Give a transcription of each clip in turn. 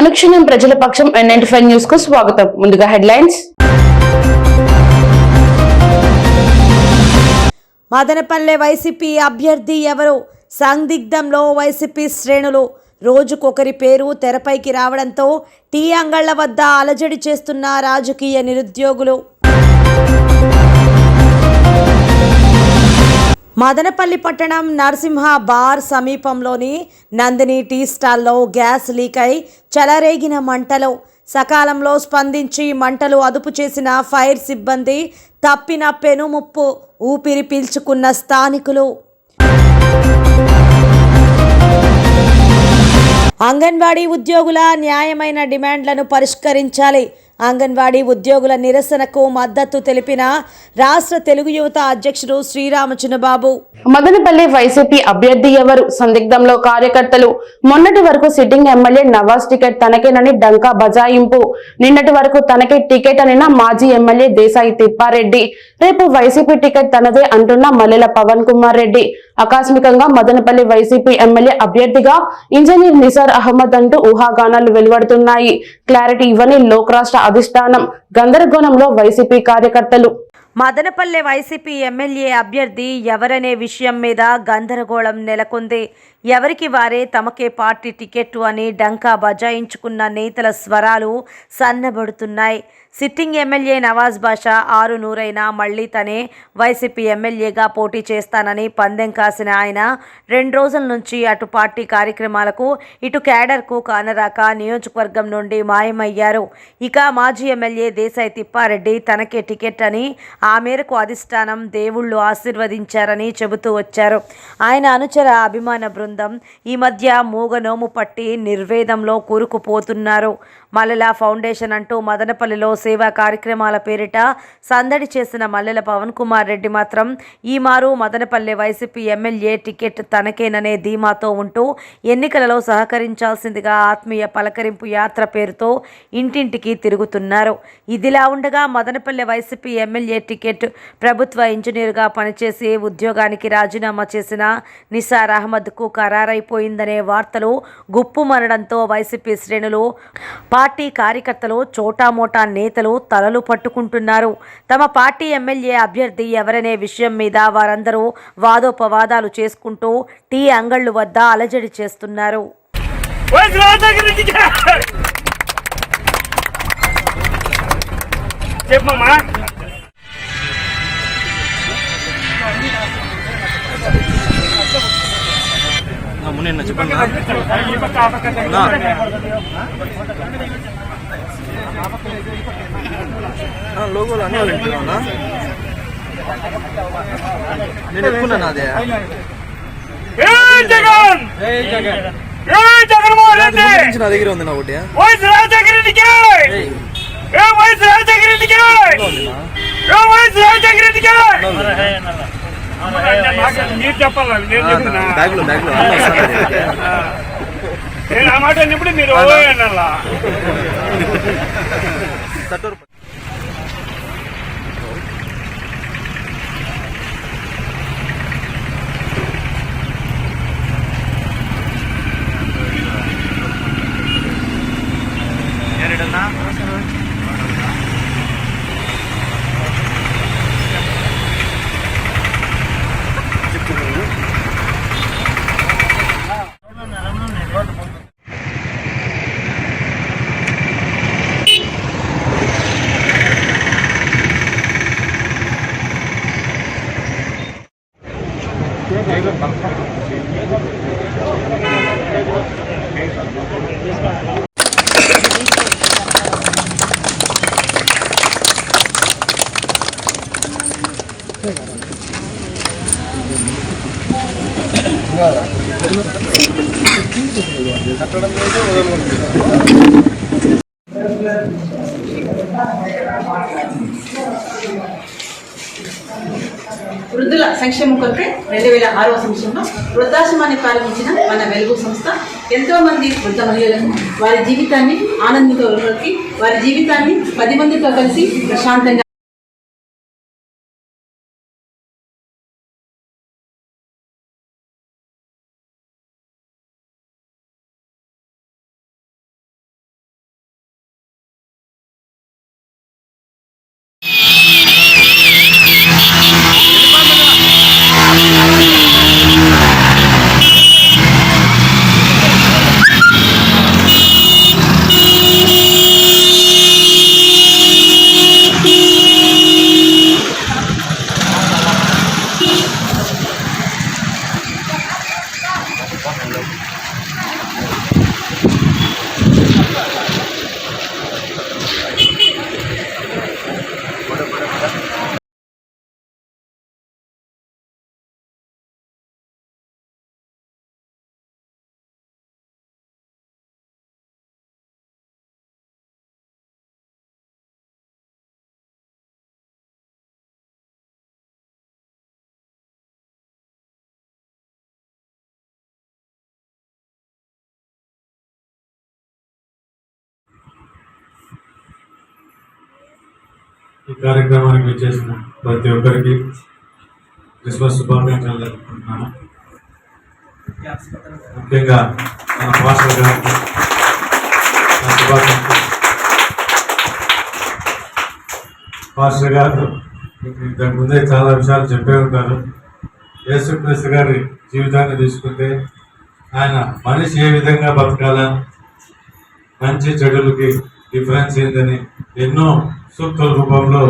అనుక్షణం ప్రజల పక్షం N95 news కు స్వాగతం. ముందుగా హెడ్లైన్స్. మదనపల్లె వైసీపీ అభ్యర్థి ఎవరు? సందిగ్ధంలో వైసీపీ శ్రేణులు. రోజుకొకరి పేరు తెరపైకి రావడంతో టీ అంగళ్ల వద్ద అలజడి చేస్తున్న రాజకీయ నిరుద్యోగులు. మదనపల్లి పట్టణం నరసింహ బార్ సమీపంలోని నందిని టీ స్టాల్లో గ్యాస్ లీక్ అయి చెలరేగిన మంటలు. సకాలంలో స్పందించి మంటలు అదుపు చేసిన ఫైర్ సిబ్బంది, తప్పిన పెనుముప్పు. ఊపిరి పీల్చుకున్న స్థానికులు. అంగన్వాడీ ఉద్యోగుల న్యాయమైన డిమాండ్లను పరిష్కరించాలి. అంగన్వాడీ ఉద్యోగుల నిరసనకు మద్దతు తెలిపిన రాష్ట్ర తెలుగు యువత అధ్యక్షుడు శ్రీరామ చిన్నబాబు. మదనపల్లి వైసీపీ అభ్యర్థి ఎవరు? సందిగ్ధంలో కార్యకర్తలు. మొన్నటి వరకు సిట్టింగ్ ఎమ్మెల్యే నవాజ్ టికెట్ తనకేనని డంకా బజాయింపు. నిన్నటి వరకు తనకే టికెట్ అనిన మాజీ ఎమ్మెల్యే దేశాయి తిప్పారెడ్డి. రేపు వైసీపీ టికెట్ తనదే అంటున్న మల్లెల పవన్ కుమార్ రెడ్డి. ఆకస్మికంగా మదనపల్లి వైసీపీ ఎమ్మెల్యే అభ్యర్థిగా ఇంజనీర్ నిసార్ అహ్మద్ అంటూ ఊహాగానాలు వెలువడుతున్నాయి. క్లారిటీ ఇవ్వని లోక్ రాష్ట్ర అధిష్టానం. గందరగోళంలో వైసీపీ కార్యకర్తలు. మదనపల్లె వైసీపీ ఎమ్మెల్యే అభ్యర్థి ఎవరనే విషయం మీద గందరగోళం నెలకొంది. ఎవరికి వారే తమకే పార్టీ టికెట్టు అని డంకా బజాయించుకున్న నేతల స్వరాలు సన్నబడుతున్నాయి. సిట్టింగ్ ఎమ్మెల్యే నవాజ్ బాషా 6 మళ్లీ తనే వైసీపీ ఎమ్మెల్యేగా పోటీ చేస్తానని పందెం కాసిన ఆయన 2 రోజుల నుంచి అటు పార్టీ కార్యక్రమాలకు ఇటు క్యాడర్కు కానరాక నియోజకవర్గం నుండి మాయమయ్యారు. ఇక మాజీ ఎమ్మెల్యే దేశాయి తిప్పారెడ్డి తనకే టికెట్ అని, ఆ మేరకు అధిష్టానం దేవుళ్లు ఆశీర్వదించారని చెబుతూ వచ్చారు. ఆయన అనుచర అభిమాన బృందం ఈ మధ్య మూగనోము పట్టి నిర్వేదంలో కూరుకుపోతున్నారు. మల్లెల ఫౌండేషన్ అంటూ మదనపల్లిలో సేవా కార్యక్రమాల పేరిట సందడి చేసిన మల్లెల పవన్ కుమార్ రెడ్డి మాత్రం ఈ మారు మదనపల్లె వైసీపీ ఎమ్మెల్యే టికెట్ తనకేననే ధీమాతో ఉంటూ ఎన్నికలలో సహకరించాల్సిందిగా ఆత్మీయ పలకరింపు యాత్ర పేరుతో ఇంటింటికి తిరుగుతున్నారు. ఇదిలా ఉండగా మదనపల్లె వైసీపీ ఎమ్మెల్యే టికెట్ ప్రభుత్వ ఇంజనీర్గా పనిచేసి ఉద్యోగానికి రాజీనామా చేసిన నిసార్ అహ్మద్కు ఖరారైపోయిందనే వార్తలు గుప్పుమనడంతో వైసీపీ శ్రేణులు, పార్టీ కార్యకర్తలు, చోటామోటా నేతలు తలలు పట్టుకుంటున్నారు. తమ పార్టీ ఎమ్మెల్యే అభ్యర్థి ఎవరనే విషయం మీద వారందరూ వాదోపవాదాలు చేసుకుంటూ టీ అంగళ్ళు వద్ద అలజడి చేస్తున్నారు. లోగోలు అన్నీ వింటున్నా నేను ఎక్కున్నాను. అదే నా దగ్గర ఉంది. నా ఒకటి బ్యాగ్లో నేను ఆ మాట అన్నప్పుడు మీరు వృద్ధుల సంక్షేమం కొరకే 2006వ సంవత్సరంలో వృద్ధాశ్రమాన్ని ప్రారంభించిన మన వెలుగు సంస్థ ఎంతో మంది వృద్ధ మహిళలకు వారి జీవితాన్ని ఆనందంతో వారి జీవితాన్ని 10 మందితో కలిసి ప్రశాంతంగా ఈ కార్యక్రమానికి వచ్చేసిన ప్రతి ఒక్కరికి క్రిస్మస్ శుభాకాంక్షలు జరుపుకుంటున్నాను. ముఖ్యంగా మన పాస్టర్ గారికి నా శుభాకాంక్షలు. పాస్టర్ గారు ఇంతకు ముందే చాలా విషయాలు చెప్పే ఉంటారు. యేసుక్రీస్తు గారి జీవితాన్ని తీసుకుంటే ఆయన మనిషి ఏ విధంగా బతకాలా, మంచి చెడులకి డిఫరెన్స్ ఏందని ఎన్నో సూక్తుల రూపంలో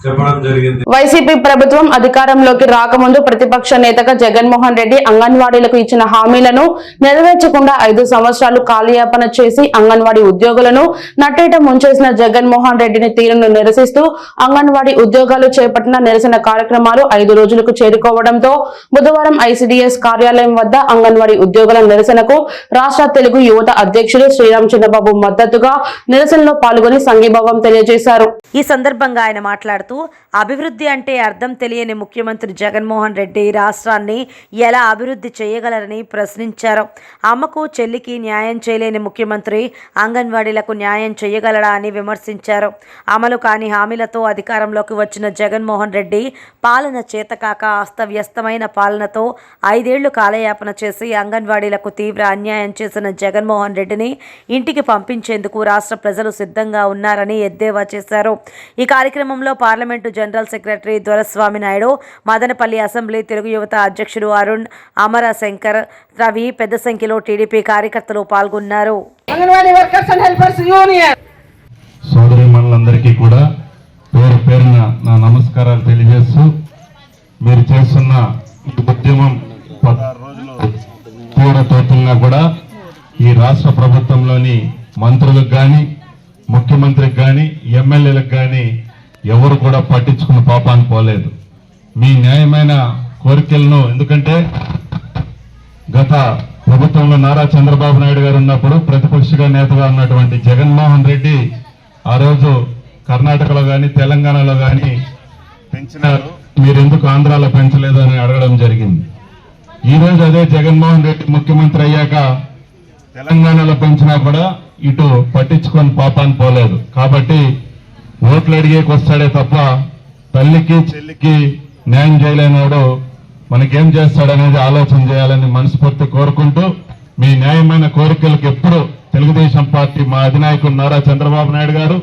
చెప్పడం జరిగింది. వైసీపీ ప్రభుత్వం అధికారంలోకి రాకముందు ప్రతిపక్ష నేతగా జగన్మోహన్ రెడ్డి అంగన్వాడీలకు ఇచ్చిన హామీలను నెరవేర్చకుండా 5 సంవత్సరాలు కాలయాపన చేసి అంగన్వాడీ ఉద్యోగులను నట్టేట ముంచేసిన జగన్మోహన్ రెడ్డిని తీరును నిరసిస్తూ అంగన్వాడీ ఉద్యోగాలు చేపట్టిన నిరసన కార్యక్రమాలు 5 రోజులకు చేరుకోవడంతో బుధవారం ఐసీడీఎస్ కార్యాలయం వద్ద అంగన్వాడీ ఉద్యోగుల నిరసనకు రాష్ట్ర తెలుగు యువత అధ్యక్షుడు శ్రీరామ్ చంద్రబాబు మద్దతుగా నిరసనలో పాల్గొని సంఘీభావం తెలియజేశారు. ఈ సందర్భంగా ఆయన మాట్లాడుతూ అభివృద్ధి అంటే అర్థం తెలియని ముఖ్యమంత్రి జగన్మోహన్ రెడ్డి రాష్ట్రాన్ని ఎలా అభివృద్ధి చేయగలరని ప్రశ్నించారు. అమ్మకు చెల్లికి న్యాయం చేయలేని ముఖ్యమంత్రి అంగన్వాడీలకు న్యాయం చేయగలడా అని విమర్శించారు. అమలు కాని హామీలతో అధికారంలోకి వచ్చిన జగన్మోహన్ రెడ్డి పాలన చేతకాక అస్తవ్యస్తమైన పాలనతో 5 ఏళ్లు కాలయాపన చేసి అంగన్వాడీలకు తీవ్ర అన్యాయం చేసిన జగన్మోహన్ రెడ్డిని ఇంటికి పంపించేందుకు రాష్ట్ర ప్రజలు సిద్ధంగా ఉన్నారని ఎద్దేవా చేశారు. ఈ కార్యక్రమంలో parliament general secretary Doraswamy Naidu, Madanapalle assembly Telugu యువత అధ్యక్షుడు అరుణ్, అమర శంకర్, రవి పెద్ద సంఖ్యలో టీడీపీ కార్యకర్తలు పాల్గొన్నారు. సోదరీమణులందరికీ కూడా పేరు పేరున నా నమస్కారాలు తెలియజేస్తూ, మీరు చేస్తున్న ఈ ఉద్యమం 16 రోజులు తీవ్రతోతున్నా కూడా ఈ రాష్ట్ర ప్రభుత్వంలోని మంత్రులకు కానీ, ముఖ్యమంత్రికి కానీ, ఎమ్మెల్యేలకు కానీ ఎవరు కూడా పట్టించుకున్న పాపాన్ని పోలేదు. మీ న్యాయమైన కోరికలను, ఎందుకంటే గత ప్రభుత్వంలో నారా చంద్రబాబు నాయుడు గారు ఉన్నప్పుడు ప్రతిపక్ష నేతగా ఉన్నటువంటి జగన్మోహన్ రెడ్డి ఆ రోజు కర్ణాటకలో కానీ తెలంగాణలో కానీ పెంచినారు, మీరెందుకు ఆంధ్రాలో పెంచలేదు అని అడగడం జరిగింది. ఈ రోజు అదే జగన్మోహన్ రెడ్డి ముఖ్యమంత్రి అయ్యాక తెలంగాణలో పెంచినా కూడా ఇటు పట్టించుకొని పాపాన్ని పోలేదు. కాబట్టి ఓట్లు అడిగేకి వస్తాడే తప్ప తల్లికి చెల్లికి న్యాయం చేయలేనాడు మనకేం చేస్తాడనేది ఆలోచన చేయాలని మనస్ఫూర్తి కోరుకుంటూ, మీ న్యాయమైన కోరికలకు ఎప్పుడు తెలుగుదేశం పార్టీ మా అధినాయకులు నారా చంద్రబాబు నాయుడు గారు,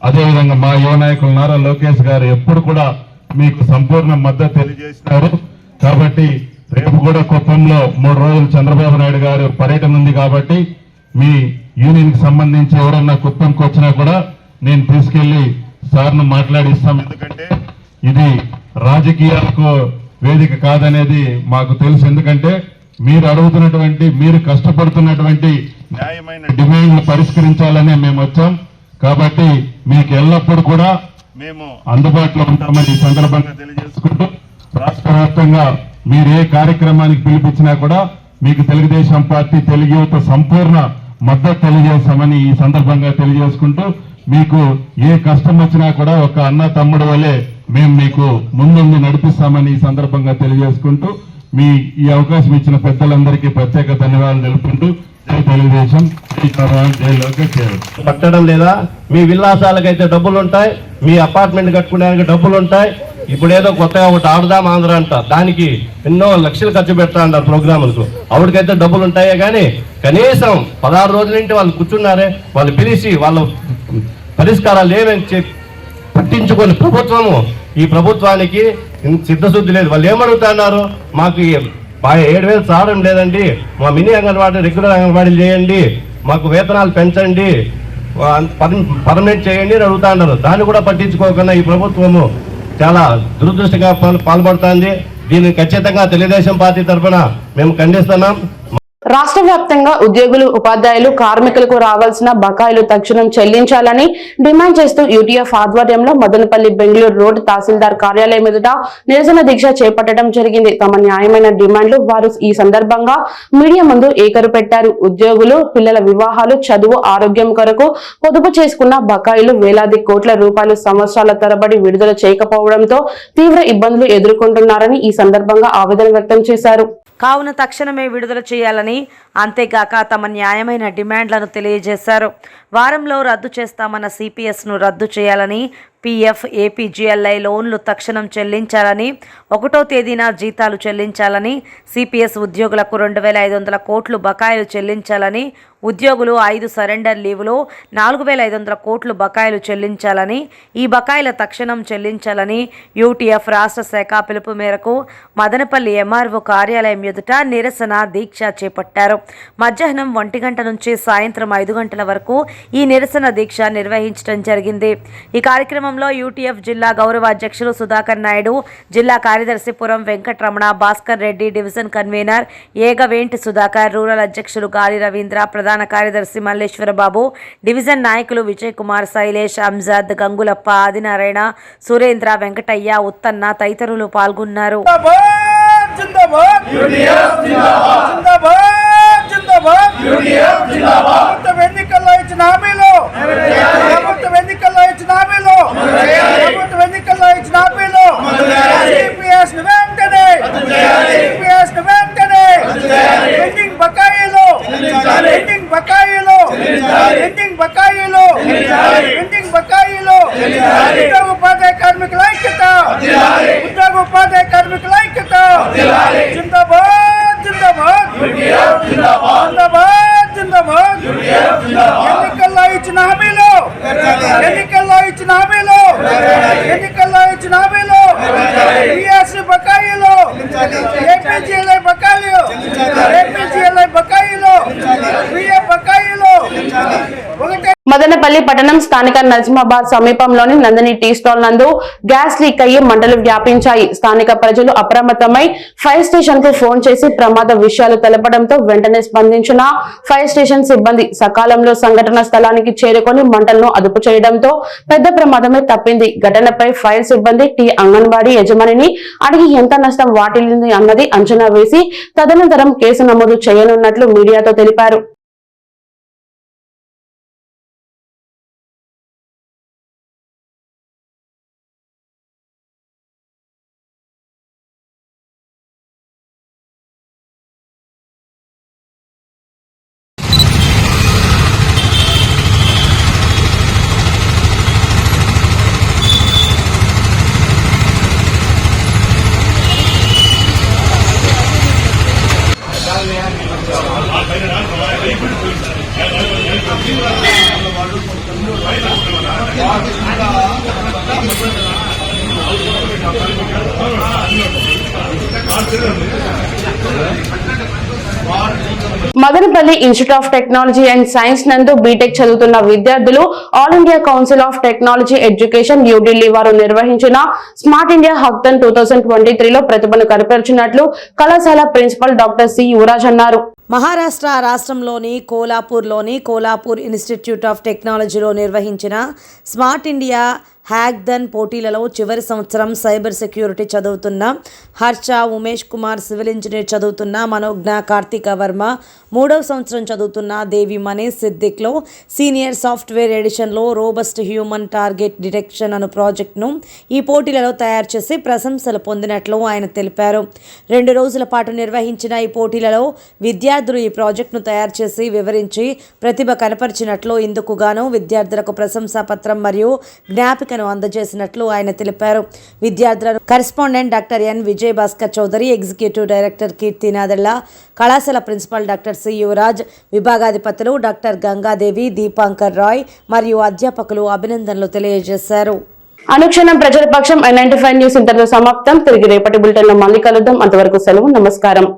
అదేవిధంగా మా యువ నాయకులు నారా లోకేష్ గారు ఎప్పుడు కూడా మీకు సంపూర్ణ మద్దతు తెలియజేసినారు. కాబట్టి రేపు కూడా కుప్పంలో 3 రోజులు చంద్రబాబు నాయుడు గారు పర్యటన ఉంది. కాబట్టి మీ యూనియన్ కి సంబంధించి ఎవరన్నా కుప్పంకి వచ్చినా కూడా నేను తీసుకెళ్లి సార్ను మాట్లాడిస్తాం. ఎందుకంటే ఇది రాజకీయాలకు వేదిక కాదనేది మాకు తెలుసు. ఎందుకంటే మీరు అడుగుతున్నటువంటి, మీరు కష్టపడుతున్నటువంటి న్యాయమైన డిమాండ్లు పరిష్కరించాలనే మేము వచ్చాం. కాబట్టి మీకు ఎల్లప్పుడూ కూడా మేము అందుబాటులో ఉంటామని ఈ సందర్భంగా తెలియజేసుకుంటూ, రాష్ట్ర వ్యాప్తంగా మీరు ఏ కార్యక్రమానికి పిలిపించినా కూడా మీకు తెలుగుదేశం పార్టీ తెలుగు యువత సంపూర్ణ మద్దతు తెలియజేస్తామని ఈ సందర్భంగా తెలియజేసుకుంటూ, మీకు ఏ కష్టం వచ్చినా కూడా ఒక అన్న తమ్ముడు వలె మేము మీకు ముందుండి నడిపిస్తామని ఈ సందర్భంగా తెలియజేసుకుంటూ, మీ ఈ అవకాశం ఇచ్చిన పెద్దలందరికీ ప్రత్యేక ధన్యవాదాలు తెలుపుకుంటూ, జై తెలుగుదేశం, జై చంద్రబాబు, జై లోకేష్. పట్టడం లేదా? మీ విలాసాలకైతే డబ్బులు ఉంటాయి, మీ అపార్ట్మెంట్ కట్టుకోవడానికి డబ్బులు ఉంటాయి. ఇప్పుడు ఏదో కొత్తగా ఒకటి ఆడుదాం ఆంధ్ర అంట, దానికి ఎన్నో లక్షలు ఖర్చు పెడతా అంటారు ప్రోగ్రాములకు. ఆవిడకైతే డబ్బులు ఉంటాయే కానీ కనీసం 16 రోజుల నుండి వాళ్ళు కూర్చున్నారే, వాళ్ళు పిలిచి వాళ్ళ పరిష్కారాలు ఏమని పట్టించుకొని ప్రభుత్వము, ఈ ప్రభుత్వానికి చిత్తశుద్ధి లేదు. వాళ్ళు ఏమడుగుతున్నారు? మాకు 7,000 చావడం లేదండి, మా మినీ అంగన్వాడీ రెగ్యులర్ అంగన్వాడీలు చేయండి, మాకు వేతనాలు పెంచండి, పర్మనెంట్ చేయండి అని అడుగుతా ఉన్నారు. దాన్ని కూడా పట్టించుకోకుండా ఈ ప్రభుత్వము చాలా దురదృష్టంగా పాల్పడుతోంది. దీన్ని ఖచ్చితంగా తెలుగుదేశం పార్టీ తరఫున మేము ఖండిస్తున్నాం. రాష్ట్ర వ్యాప్తంగా ఉద్యోగులు, ఉపాధ్యాయులు, కార్మికులకు రావాల్సిన బకాయిలు తక్షణం చెల్లించాలని డిమాండ్ చేస్తూ యూటీఎఫ్ ఆధ్వర్యంలో మదనపల్లి బెంగళూరు రోడ్ తహసీల్దార్ కార్యాలయం ఎదుట నిరసన దీక్ష చేపట్టడం జరిగింది. తమ న్యాయమైన డిమాండ్లు వారు ఈ సందర్భంగా మీడియా ముందు ఏకరు పెట్టారు. ఉద్యోగులు, పిల్లల వివాహాలు, చదువు, ఆరోగ్యం కొరకు పొదుపు చేసుకున్న బకాయిలు వేలాది కోట్ల రూపాయలు సంవత్సరాల తరబడి విడుదల చేయకపోవడంతో తీవ్ర ఇబ్బందులు ఎదుర్కొంటున్నారని ఈ సందర్భంగా ఆవేదన వ్యక్తం చేశారు. కావున తక్షణమే విడుదల చేయాలని, అంతేగాక తమ న్యాయమైన డిమాండ్లను తెలియజేశారు. వారంలో రద్దు చేస్తామన్న సిపిఎస్ను రద్దు చేయాలని, పీఎఫ్, ఏపీజీఎల్ఐ లోన్లు తక్షణం చెల్లించాలని, 1వ తేదీన జీతాలు చెల్లించాలని, సిపిఎస్ ఉద్యోగులకు 2,500 కోట్లు బకాయిలు చెల్లించాలని, ఉద్యోగులు 5 సరెండర్ లీవులో 4,500 కోట్లు బకాయిలు చెల్లించాలని, ఈ బకాయిల తక్షణం చెల్లించాలని యూటీఎఫ్ రాష్ట్ర శాఖ పిలుపు మేరకు మదనపల్లి ఎంఆర్ఓ కార్యాలయం ఎదుట నిరసన దీక్ష చేపట్టారు. మధ్యాహ్నం 1 గంట నుంచి సాయంత్రం 5 గంటల వరకు ఈ నిరసన దీక్ష నిర్వహించడం జరిగింది. ఈ కార్యక్రమంలో యూటీఎఫ్ జిల్లా గౌరవ అధ్యక్షులు సుధాకర్ నాయుడు, జిల్లా కార్యదర్శి Puram Venkataramana, Bhaskar Reddy, division convener Egaventi Sudhakar, rural అధ్యక్షులు గాలి రవీంద్ర, ప్రధాన కార్యదర్శి మల్లేశ్వరబాబు, డివిజన్ నాయకులు విజయ్ కుమార్, శైలేష్, అంజాద్, గంగులప్ప, ఆదినారాయణ, సురేంద్ర, వెంకటయ్య, ఉత్తన్న తదితరులు పాల్గొన్నారు. ఎన్నికల్లో ఇచ్చిన హామీలు ఉద్యోగోపాధ్యాయ కార్మికుల ఐక్యత, ఉద్యోగోపాధ్యాయ కార్మికుల ఐక్యత. జిందాబాద్ జిందాబాద్ జిందాబాద్ జిందాబాద్. ఎన్నికల్లో ఇచ్చిన హామీలు పిఎస్సి బకాయిలు, ఏపీజీఎల్ఐ బకాయిలు, పిఎఫ్ బకాయిలు. మదనపల్లి పట్టణం స్థానిక నజ్మాబాద్ సమీపంలోని నందిని టీ స్టాల్ నందు గ్యాస్ లీక్ అయ్యి మంటలు వ్యాపించాయి. స్థానిక ప్రజలు అప్రమత్తమై ఫైర్ స్టేషన్ కు ఫోన్ చేసి ప్రమాద విషయాలు తెలపడంతో వెంటనే స్పందించిన ఫైర్ స్టేషన్ సిబ్బంది సకాలంలో సంఘటన స్థలానికి చేరుకొని మంటలను అదుపు చేయడంతో పెద్ద ప్రమాదమే తప్పింది. ఘటనపై ఫైర్ సిబ్బంది టీ అంగన్వాడీ యజమానిని అడిగి ఎంత నష్టం వాటిల్లింది అన్నది అంచనా వేసి తదనంతరం కేసు నమోదు చేయనున్నట్లు మీడియాతో తెలిపారు. Madanapalle institute of technology and science నందు బీటెక్ చదువుతున్న విద్యార్థులు all India council of technology education New Delhi వారు నిర్వహించిన స్మార్ట్ ఇండియా హక్థాన్ 2023లో ప్రతిభను కనపరిచినట్లు కళాశాల ప్రిన్సిపల్ డాక్టర్ సి యువరాజ్ అన్నారు. మహారాష్ట్ర రాష్ట్రంలోని కోలాపూర్ ఇన్స్టిట్యూట్ ఆఫ్ టెక్నాలజీలో నిర్వహించిన స్మార్ట్ ఇండియా హ్యాక్థాన్ పోటీలలో చివరి సంవత్సరం సైబర్ సెక్యూరిటీ చదువుతున్న హర్ష, ఉమేష్ కుమార్ సివిల్ ఇంజనీర్ చదువుతున్న మనోజ్ఞ, కార్తిక వర్మ 3వ సంవత్సరం చదువుతున్న దేవి మనీష్ సిద్దిక్లో సీనియర్ సాఫ్ట్వేర్ ఎడిషన్లో రోబస్ట్ హ్యూమన్ టార్గెట్ డిటెక్షన్ అను ప్రాజెక్టును ఈ పోటీలలో తయారు చేసి ప్రశంసలు పొందినట్లు ఆయన తెలిపారు. 2 రోజుల పాటు నిర్వహించిన ఈ పోటీలలో విద్యార్థులు ఈ ప్రాజెక్టును తయారు చేసి వివరించి ప్రతిభ కనపరిచినట్లు, ఇందుకు గాను విద్యార్థులకు ప్రశంసా పత్రం మరియు జ్ఞాపిక అందజేసినట్లు ఆయన తెలిపారు. విద్యార్థులను correspondent doctor N Vijay Bhaskar Chowdary, executive director Keerthi Nadella, కళాశాల ప్రిన్సిపల్ డాక్టర్ సి యువరాజ్, విభాగాధిపతులు డాక్టర్ గంగాదేవి, దీపాంకర్ రాయ్ మరియు అధ్యాపకులు అభినందనలు తెలియజేశారు. అనుక్షణం ప్రజల పక్షం N95 న్యూస్ ఇంతటితో సమాప్తం. తిరిగి రేపటి బులెటిన్ లో మళ్ళీ కలుద్దాం. అంతవరకు సెలవు. నమస్కారం.